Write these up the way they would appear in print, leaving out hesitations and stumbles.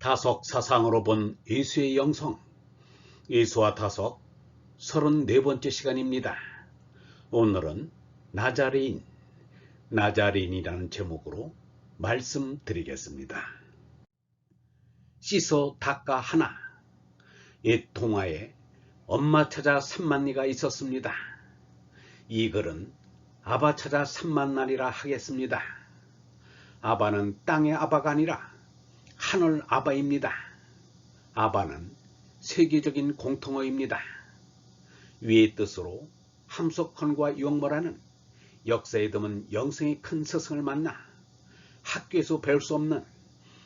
다석 사상으로 본 예수의 영성, 예수와 다석 34번째 시간입니다. 오늘은 나자레인이라는 제목으로 말씀드리겠습니다. 씻어 닦아 하나. 옛 동화에 엄마 찾아 삼만리가 있었습니다. 이 글은 아바 찾아 삼만날이라 하겠습니다. 아바는 땅의 아바가 아니라 하늘 아바입니다. 아바는 세계적인 공통어입니다. 위의 뜻으로 함석헌과 유영모라는 역사에 드문 영성이 큰 스승을 만나 학교에서 배울 수 없는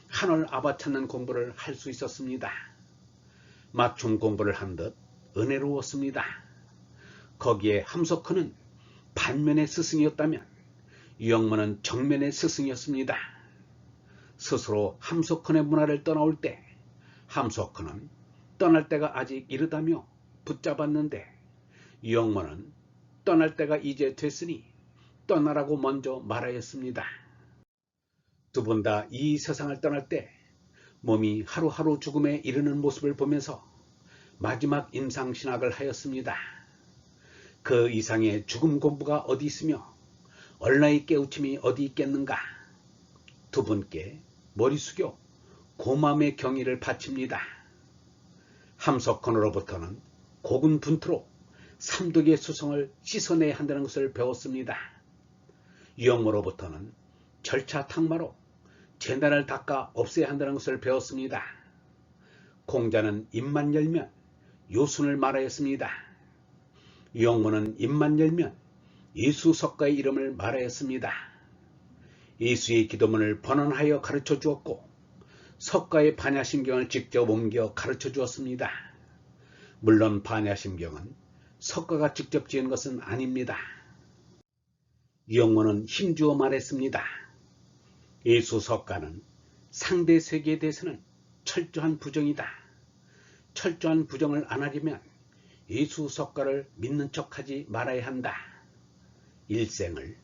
하늘 아바 찾는 공부를 할 수 있었습니다. 맞춤 공부를 한 듯 은혜로웠습니다. 거기에 함석헌은 반면의 스승이었다면 유영모는 정면의 스승이었습니다. 스스로 함석헌의 문화를 떠나올 때 함석헌은 떠날 때가 아직 이르다며 붙잡았는데 유영모는 떠날 때가 이제 됐으니 떠나라고 먼저 말하였습니다. 두 분 다 이 세상을 떠날 때 몸이 하루하루 죽음에 이르는 모습을 보면서 마지막 임상신학을 하였습니다. 그 이상의 죽음 공부가 어디 있으며 얼라의 깨우침이 어디 있겠는가. 두 분께 머리 숙여 고마움의 경의를 바칩니다. 함석헌으로부터는 고군 분투로 삼독의 수성을 씻어내야 한다는 것을 배웠습니다. 유영모로부터는 절차 탕마로 재난을 닦아 없애야 한다는 것을 배웠습니다. 공자는 입만 열면 요순을 말하였습니다. 유영모는 입만 열면 예수 석가의 이름을 말하였습니다. 예수의 기도문을 번안하여 가르쳐 주었고 석가의 반야심경을 직접 옮겨 가르쳐 주었습니다. 물론 반야심경은 석가가 직접 지은 것은 아닙니다. 유영모는 힘주어 말했습니다. 예수 석가는 상대 세계에 대해서는 철저한 부정이다. 철저한 부정을 안 하려면 예수 석가를 믿는 척하지 말아야 한다. 일생을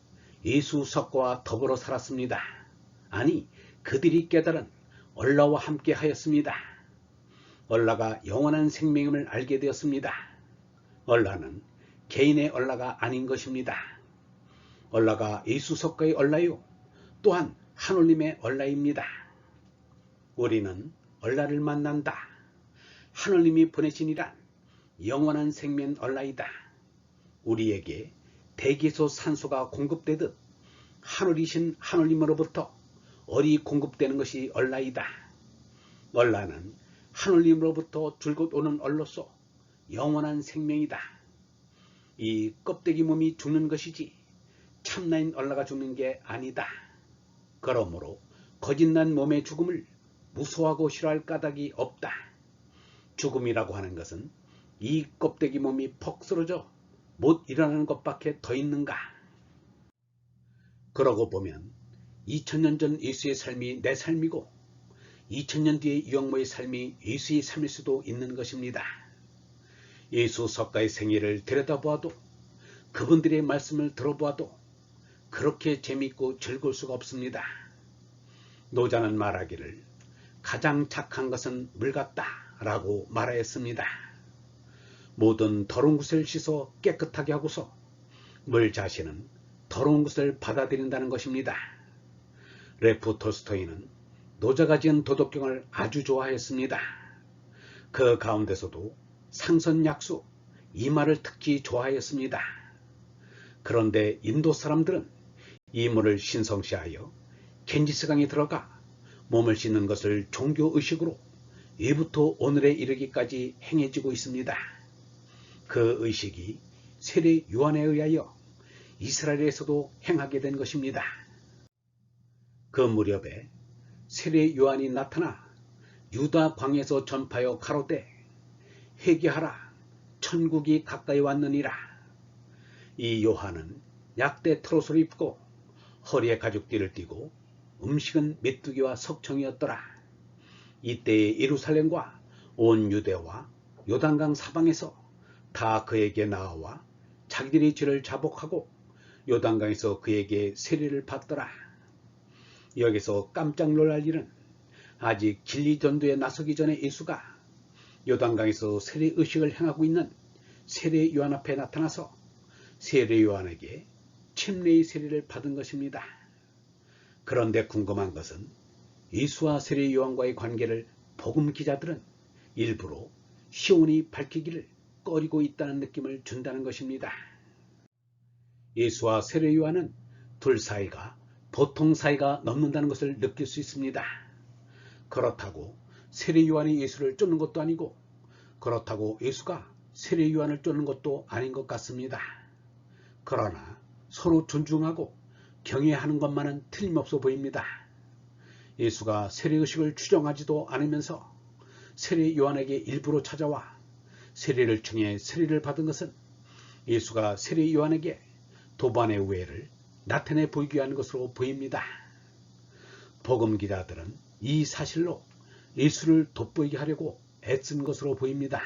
예수 석가와 더불어 살았습니다. 아니, 그들이 깨달은 얼라와 함께 하였습니다. 얼라가 영원한 생명임을 알게 되었습니다. 얼라는 개인의 얼라가 아닌 것입니다. 얼라가 예수 석가의 얼라요, 또한 하느님의 얼라입니다. 우리는 얼라를 만난다. 하느님이 보내시니란 영원한 생명 얼라이다. 우리에게 대기소 산소가 공급되듯 하늘이신 하느님으로부터 얼이 공급되는 것이 얼라이다. 얼라는 하느님으로부터 줄곧 오는 얼로서 영원한 생명이다. 이 껍데기 몸이 죽는 것이지 참나인 얼라가 죽는 게 아니다. 그러므로 거짓난 몸의 죽음을 무서워하고 싫어할 까닭이 없다. 죽음이라고 하는 것은 이 껍데기 몸이 퍽 쓰러져 못 일어나는 것밖에 더 있는가. 그러고 보면 2000년 전 예수의 삶이 내 삶이고 2000년 뒤의 유영모의 삶이 예수의 삶일 수도 있는 것입니다. 예수 석가의 생애를 들여다보아도 그분들의 말씀을 들어보아도 그렇게 재미있고 즐거울 수가 없습니다. 노자는 말하기를 가장 착한 것은 물 같다 라고 말하였습니다. 모든 더러운 것을 씻어 깨끗하게 하고서 물 자신은 더러운 것을 받아들인다는 것입니다. 레프 톨스토이는 노자가 지은 도덕경을 아주 좋아했습니다. 그 가운데서도 상선약수 이 말을 특히 좋아했습니다. 그런데 인도 사람들은 이 물을 신성시하여 겐지스강에 들어가 몸을 씻는 것을 종교의식으로 예부터 오늘에 이르기까지 행해지고 있습니다. 그 의식이 세례 요한에 의하여 이스라엘에서도 행하게 된 것입니다. 그 무렵에 세례 요한이 나타나 유다 광에서 전파하여 가로되 회개하라, 천국이 가까이 왔느니라. 이 요한은 약대 트롯을 입고 허리에 가죽띠를 띠고 음식은 메뚜기와 석청이었더라. 이때의 예루살렘과 온 유대와 요단강 사방에서 다 그에게 나아와 자기들의 죄를 자복하고 요단강에서 그에게 세례를 받더라. 여기서 깜짝 놀랄 일은 아직 진리 전도에 나서기 전에 예수가 요단강에서 세례 의식을 행하고 있는 세례 요한 앞에 나타나서 세례 요한에게 침례의 세례를 받은 것입니다. 그런데 궁금한 것은 예수와 세례 요한과의 관계를 복음 기자들은 일부러 시온이 밝히기를 꺼리고 있다는 느낌을 준다는 것입니다. 예수와 세례 요한은 둘 사이가 보통 사이가 넘는다는 것을 느낄 수 있습니다. 그렇다고 세례 요한이 예수를 쫓는 것도 아니고, 그렇다고 예수가 세례 요한을 쫓는 것도 아닌 것 같습니다. 그러나 서로 존중하고 경외하는 것만은 틀림없어 보입니다. 예수가 세례의식을 추정하지도 않으면서 세례 요한에게 일부러 찾아와 세례를 청해 세례를 받은 것은 예수가 세례 요한에게 도반의 우애를 나타내 보이기 위한 것으로 보입니다. 복음 기자들은 이 사실로 예수를 돋보이게 하려고 애쓴 것으로 보입니다.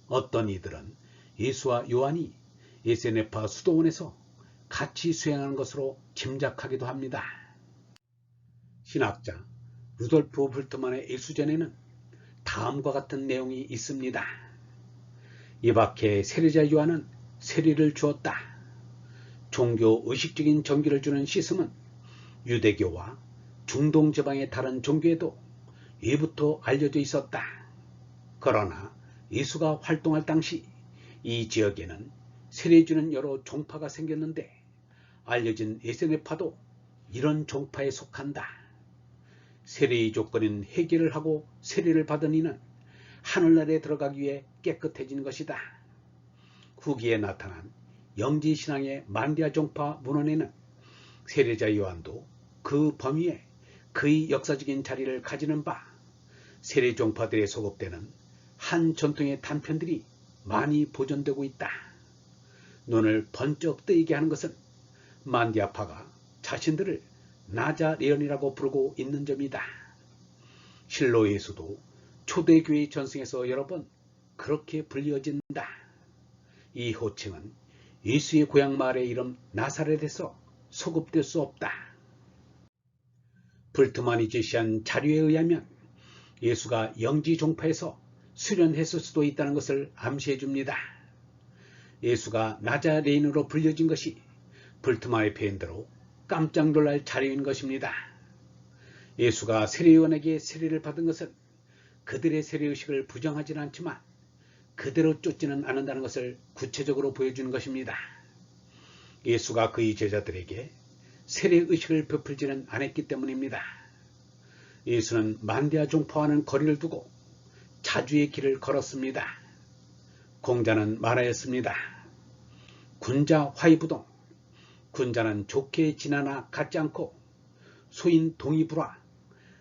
어떤 이들은 예수와 요한이 에세네파 수도원에서 같이 수행하는 것으로 짐작하기도 합니다. 신학자 루돌프 불트만의 예수전에는 다음과 같은 내용이 있습니다. 이밖에 세례자 요한은 세례를 주었다. 종교 의식적인 정기를 주는 시스은 유대교와 중동 지방의 다른 종교에도 예부터 알려져 있었다. 그러나 예수가 활동할 당시 이 지역에는 세례주는 여러 종파가 생겼는데 알려진 에세네파도 이런 종파에 속한다. 세례의 조건인 회개를 하고 세례를 받은 이는 하늘나라에 들어가기 위해 깨끗해진 것이다. 후기에 나타난 영지신앙의 만디아 종파 문헌에는 세례자 요한도 그 범위에 그의 역사적인 자리를 가지는 바 세례 종파들에 소급되는 한 전통의 단편들이 많이 보존되고 있다. 눈을 번쩍 뜨이게 하는 것은 만디아파가 자신들을 나자레언이라고 부르고 있는 점이다. 실로 예수도 초대교회 전승에서 여러 번 그렇게 불려진다. 이 호칭은 예수의 고향 마을의 이름 나사렛에서 소급될 수 없다. 불트만이 제시한 자료에 의하면 예수가 영지 종파에서 수련했을 수도 있다는 것을 암시해 줍니다. 예수가 나자레인으로 불려진 것이 불트만의 표현대로 깜짝 놀랄 자료인 것입니다. 예수가 세례요한에게 세례를 받은 것은 그들의 세례의식을 부정하지는 않지만 그대로 쫓지는 않는다는 것을 구체적으로 보여주는 것입니다. 예수가 그의 제자들에게 세례의식을 베풀지는 않았기 때문입니다. 예수는 만디아 종파와는 거리를 두고 자주의 길을 걸었습니다. 공자는 말하였습니다. 군자 화이부동, 군자는 좋게 지나나 같지 않고 소인 동이불화,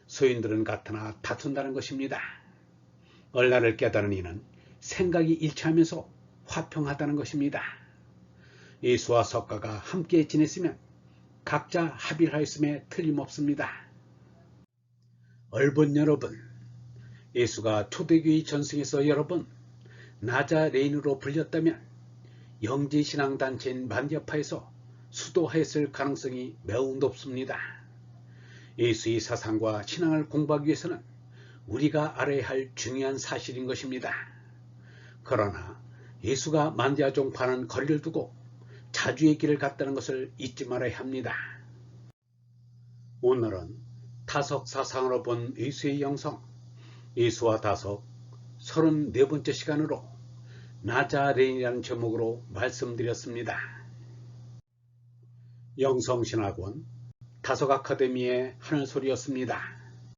소인들은 같으나 다툰다는 것입니다. 얼라를 깨달은 이는 생각이 일치하면서 화평하다는 것입니다. 예수와 석가가 함께 지냈으면 각자 합의를 하였음에 틀림없습니다. 얼본 여러분, 예수가 초대교회 전승에서 여러 번 나자레인으로 불렸다면 영지신앙단체인 만디아파에서 수도하였을 가능성이 매우 높습니다. 예수의 사상과 신앙을 공부하기 위해서는 우리가 알아야 할 중요한 사실인 것입니다. 그러나 예수가 만디아 종파는 거리를 두고 자주의 길을 갔다는 것을 잊지 말아야 합니다. 오늘은 다석 사상으로 본 예수의 영성, 예수와 다석 34번째 시간으로 나자레인이라는 제목으로 말씀드렸습니다. 영성신학원 다석 아카데미의 하늘소리였습니다.